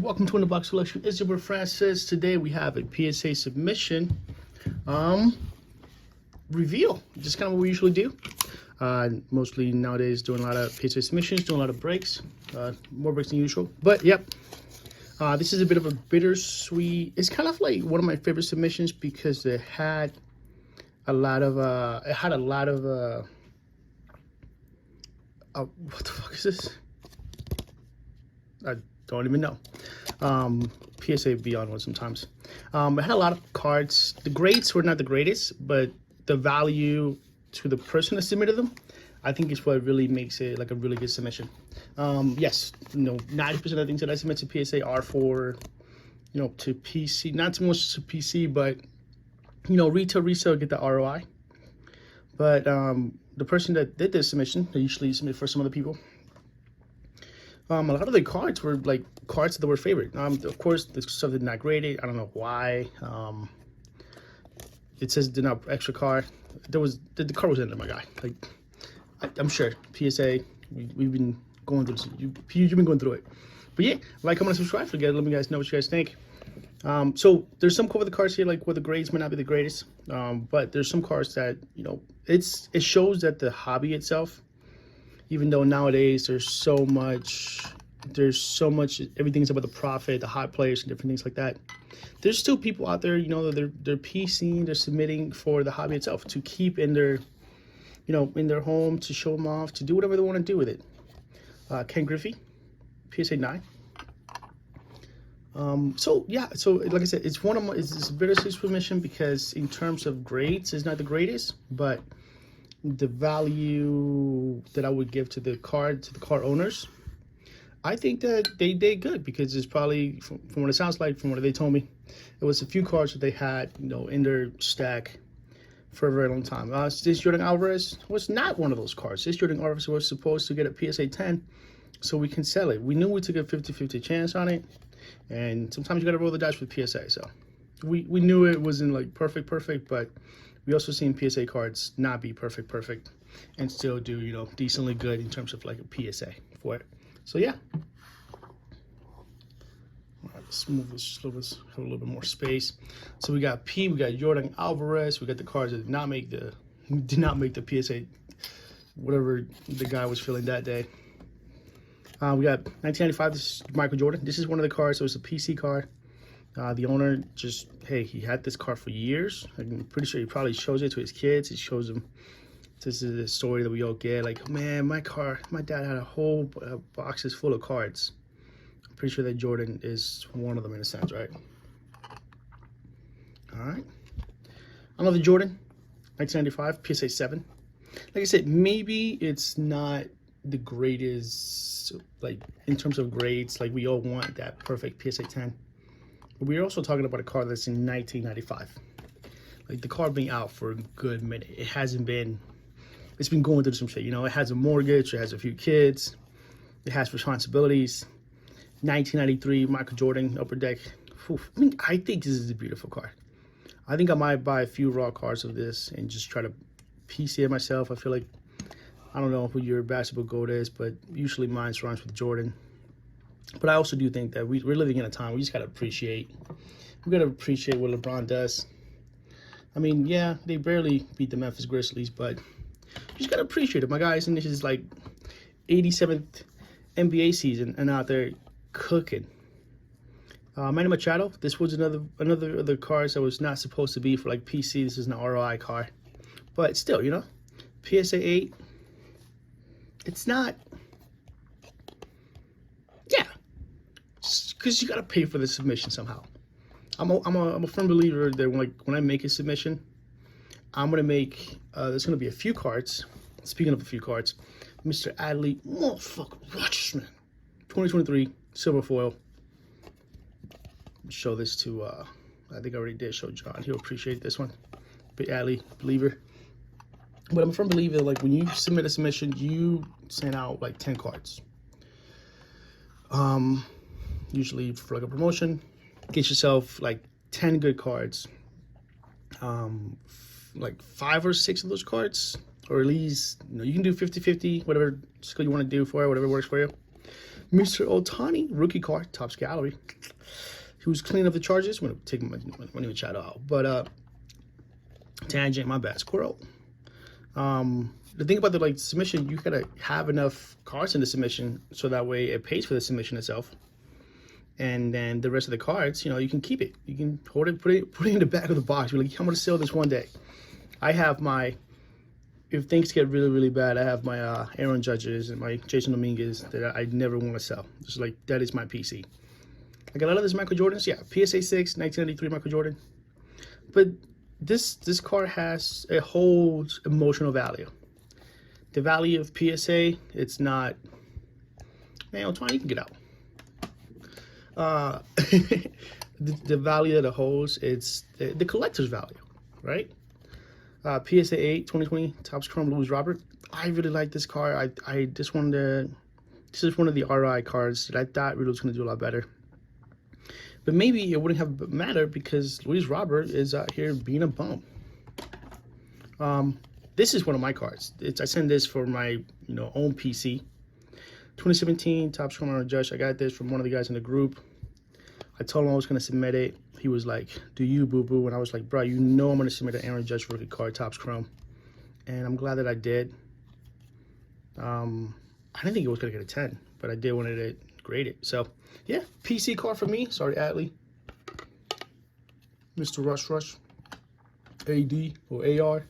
Welcome to In the Box Selection. It's your boy Francis. Today we have a PSA submission reveal. Just kind of what we usually do. Mostly nowadays doing a lot of PSA submissions, doing a lot of breaks, more breaks than usual. But yep, this is a bit of a bittersweet. It's kind of like one of my favorite submissions because it had a lot of what the fuck is this? I don't even know. PSA beyond one sometimes. It had a lot of cards. The grades were not the greatest, but the value to the person that submitted them, I think is what really makes it like a really good submission. Yes, 90% of the things that I submit to PSA are for, to PC, not so much to PC, but, retail, resale, get the ROI. But the person that did this submission, they usually submit for some other people. A lot of the cards were like cards that were favorite. Of course, the stuff did not grade it. I don't know why. It says did not extra card. The card was in there, my guy. Like I'm sure PSA. We've been going through this. You've been going through it. But yeah, like, comment, and subscribe. Forget. Let me guys know what you guys think. So there's some cover the cards here, like where the grades may not be the greatest. But there's some cards that it shows that the hobby itself. Even though nowadays there's so much, everything's about the profit, the hot players and different things like that. There's still people out there, that they're PCing, they're submitting for the hobby itself to keep in their, in their home, to show them off, to do whatever they want to do with it. Ken Griffey, PSA 9. So yeah, so like I said, it's it's a bittersweet submission because in terms of grades, it's not the greatest, but the value that I would give to the car owners, I think that they did good because it's probably, from what it sounds like, from what they told me, it was a few cards that they had, in their stack for a very long time. This Jordan Alvarez was not one of those cards. This Jordan Alvarez was supposed to get a PSA 10 so we can sell it. We knew we took a 50-50 chance on it, and sometimes you got to roll the dice with PSA. So we knew it wasn't like perfect, but we also seen PSA cards not be perfect, and still do, decently good in terms of like a PSA for it. So yeah. All right, let's move this, have a little bit more space. So we got we got Jordan Alvarez, we got the cards that did not make the PSA, whatever the guy was feeling that day. We got 1995, this is Michael Jordan. This is one of the cards, so it's a PC card. The owner just, hey, he had this car for years. I'm pretty sure he probably shows it to his kids. He shows them, this is the story that we all get. Like, man, my dad had a whole boxes full of cards. I'm pretty sure that Jordan is one of them in a sense, right? All right. Another Jordan, 1995, PSA 7. Like I said, maybe it's not the greatest, like, in terms of grades. Like, we all want that perfect PSA 10. We're also talking about a car that's in 1995. Like, the car being out for a good minute. It's been going through some shit, It has a mortgage, it has a few kids, it has responsibilities. 1993, Michael Jordan, upper deck. I mean, I think this is a beautiful car. I think I might buy a few raw cars of this and just try to PC it myself. I feel like, I don't know who your basketball goat is, but usually mine rhymes with Jordan. But I also do think that we're living in a time we just gotta appreciate. We gotta appreciate what LeBron does. I mean, yeah, they barely beat the Memphis Grizzlies, but you just gotta appreciate it. My guys in this is like 87th NBA season and out there cooking. Manny Machado. This was another of the cards that was not supposed to be for like PC. This is an ROI card, but still, PSA 8. It's not. Because you gotta pay for the submission somehow. I'm a firm believer that when I make a submission, I'm gonna make there's gonna be a few cards. Speaking of a few cards, Mr. Adley, motherfucker, Rochester, 2023 silver foil. Show this to I think I already did show John. He'll appreciate this one. Big Adley believer. But I'm a firm believer that, like, when you submit a submission, you send out like 10 cards. Usually for like a promotion, get yourself like 10 good cards. Like 5 or 6 of those cards, or at least, you can do 50-50, whatever skill you want to do for it, whatever works for you. Mr. Otani, rookie card, Topps Gallery. He was clean of the charges. I'm gonna take my even shout out, but tangent, my bad, squirrel. The thing about the submission, you gotta have enough cards in the submission so that way it pays for the submission itself. And then the rest of the cards, you can keep it. You can hold it, put it in the back of the box. You're like, I'm gonna sell this one day. I have my, if things get really, really bad, I have my Aaron Judges and my Jason Dominguez that I never want to sell. Just like, that is my PC. I got a lot of this Michael Jordans. Yeah, PSA 6, 1993 Michael Jordan. But this card holds emotional value. The value of PSA, it's not, man, Otani, you can get out. The value that it holds, it's the collector's value, right? PSA 8, 2020, Topps Chrome Louis Robert. I really like this card. This is one of the RI cards that I thought really was going to do a lot better. But maybe it wouldn't have mattered because Louis Robert is out here being a bum. This is one of my cards. I sent this for my own PC. 2017 Topps Chrome Judge. I got this from one of the guys in the group. I told him I was going to submit it. He was like, do you, boo-boo? And I was like, bro, I'm going to submit an Aaron Judge rookie card, Topps Chrome. And I'm glad that I did. I didn't think it was going to get a 10, but I did wanted it graded. So, yeah, PC card for me. Sorry, Atlee. Mr. Rush. AD or AR.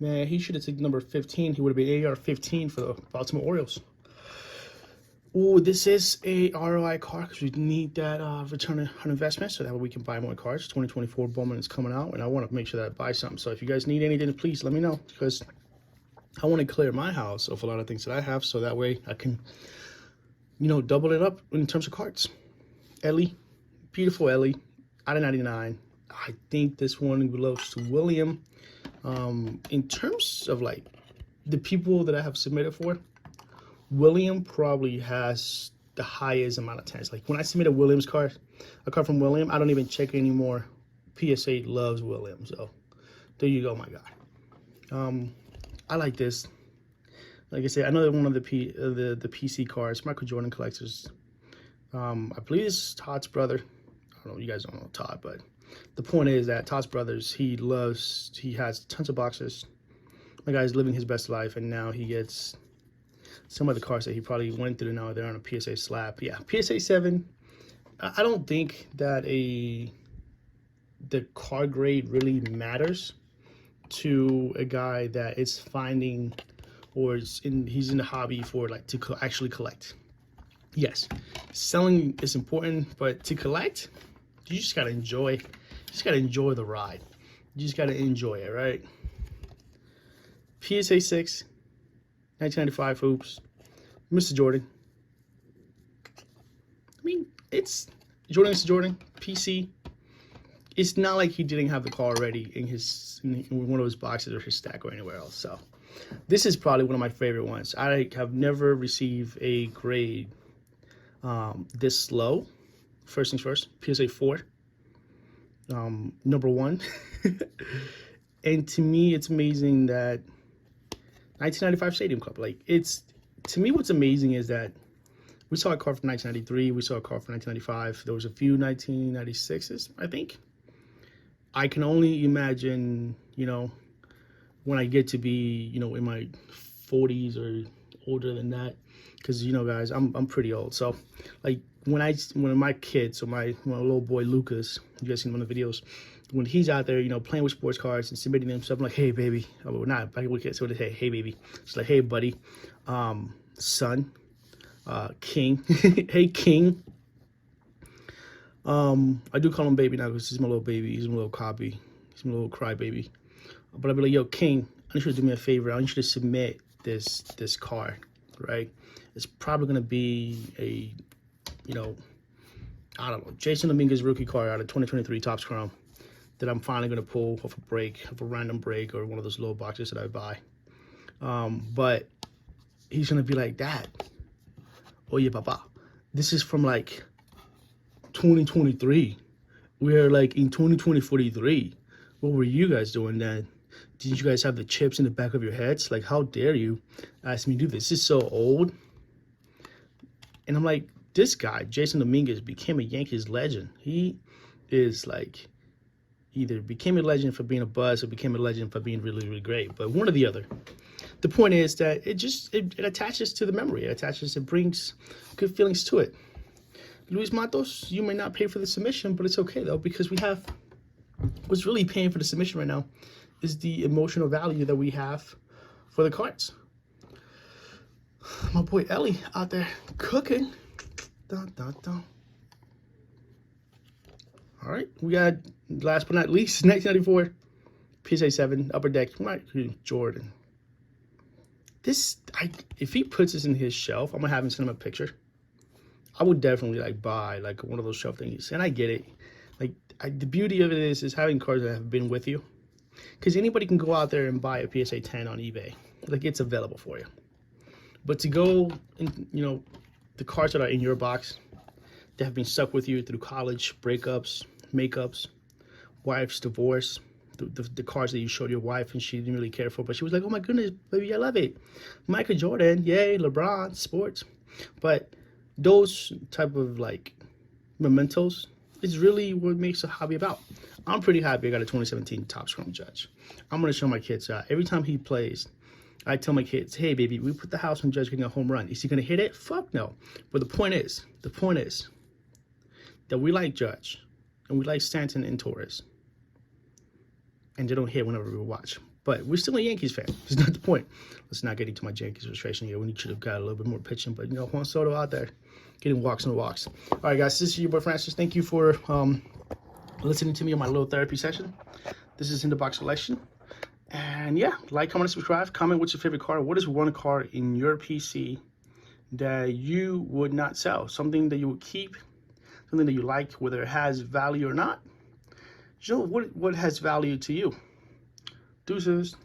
Man, he should have taken number 15. He would have been AR 15 for the Baltimore Orioles. Oh, this is a ROI card because we need that return on investment so that way we can buy more cards. 2024 Bowman is coming out, and I want to make sure that I buy something. So if you guys need anything, please let me know because I want to clear my house of a lot of things that I have so that way I can, double it up in terms of cards. Ellie, beautiful Ellie, out of 99. I think this one belongs to William. In terms of the people that I have submitted for, William probably has the highest amount of times. Like when I submit a Williams card, a card from William, I don't even check anymore. PSA loves William, so there you go, my guy. I like this. Like I said, another one of the PC cards, Michael Jordan collectors. I believe this is Todd's brother. I don't know, you guys don't know Todd, but the point is that Todd's brothers, he has tons of boxes. My guy's living his best life, and now he gets some of the cards that he probably went through. Now they're on a PSA slab. Yeah, PSA 7. I don't think that the card grade really matters to a guy that is finding or he's in the hobby for to actually collect. Yes, selling is important, but to collect, you just gotta enjoy. You just gotta enjoy the ride. You just gotta enjoy it, right? PSA 6, 1995 hoops, Mr. Jordan. I mean, it's Jordan, Mr. Jordan, PC. It's not like he didn't have the car already in one of his boxes or his stack or anywhere else. So this is probably one of my favorite ones. I have never received a grade this low. First things first, PSA 4, number 1. And to me, it's amazing that 1995 Stadium Cup. To me, what's amazing is that we saw a card from 1993. We saw a card from 1995. There was a few 1996s, I think. I can only imagine, when I get to be, in my 40s or older than that, because guys, I'm pretty old. So, when my kids, so my little boy Lucas, you guys seen one of the videos, when he's out there, playing with sports cards and submitting them stuff, I'm like, hey baby, not back with kids, so hey baby, it's like, hey buddy, son, king, hey king. I do call him baby now because he's my little baby. He's my little copy. He's my little crybaby. But I'll be like, yo, King, I need you to do me a favor. I need you to submit this card, right? It's probably gonna be a, I don't know, Jason Dominguez rookie card out of 2023 Topps Chrome that I'm finally gonna pull off a random break, or one of those little boxes that I buy. But he's gonna be like, Dad, oye, papa, this is from 2023. We're in 2043. What were you guys doing then? Didn't you guys have the chips in the back of your heads? How dare you ask me to do this? This is so old. And I'm like, this guy, Jason Dominguez, became a Yankees legend. He is like either became a legend for being a buzz or became a legend for being really, really great. But one or the other. The point is that it attaches to the memory. It brings good feelings to it. Luis Matos, you may not pay for the submission, but it's okay though, because we have what's really paying for the submission right now is the emotional value that we have for the cards. My boy Ellie out there cooking. Dun, dun, dun. All right, we got last but not least 1994 PSA 7 Upper Deck Jordan. If he puts this in his shelf, I'm gonna have him send him a picture. I would definitely like buy like one of those shelf things, and I get it. Like the beauty of it is having cards that have been with you, because anybody can go out there and buy a PSA 10 on eBay. Like it's available for you. But to go and the cards that are in your box that have been stuck with you through college, breakups, makeups, wife's divorce, the cards that you showed your wife and she didn't really care for, but she was like, oh my goodness, baby, I love it. Michael Jordan, yay, LeBron, sports. But those type of like mementos is really what makes a hobby about. I'm pretty happy I got a 2017 Topps Chrome Judge. I'm going to show my kids every time he plays. I tell my kids, hey baby, we put the house on Judge getting a home run. Is he going to hit it? Fuck no. But the point is that we like Judge and we like Stanton and Torres. And they don't hit whenever we watch. But we're still a Yankees fan. That's not the point. Let's not get into my Yankees frustration here. We should have got a little bit more pitching. But, Juan Soto out there getting walks and walks. All right, guys. This is your boy Francis. Thank you for listening to me on my little therapy session. This is In the Box Collection. And, yeah, like, comment, subscribe. Comment what's your favorite card. What is one card in your PC that you would not sell? Something that you would keep. Something that you like, whether it has value or not. What has value to you? Deuces.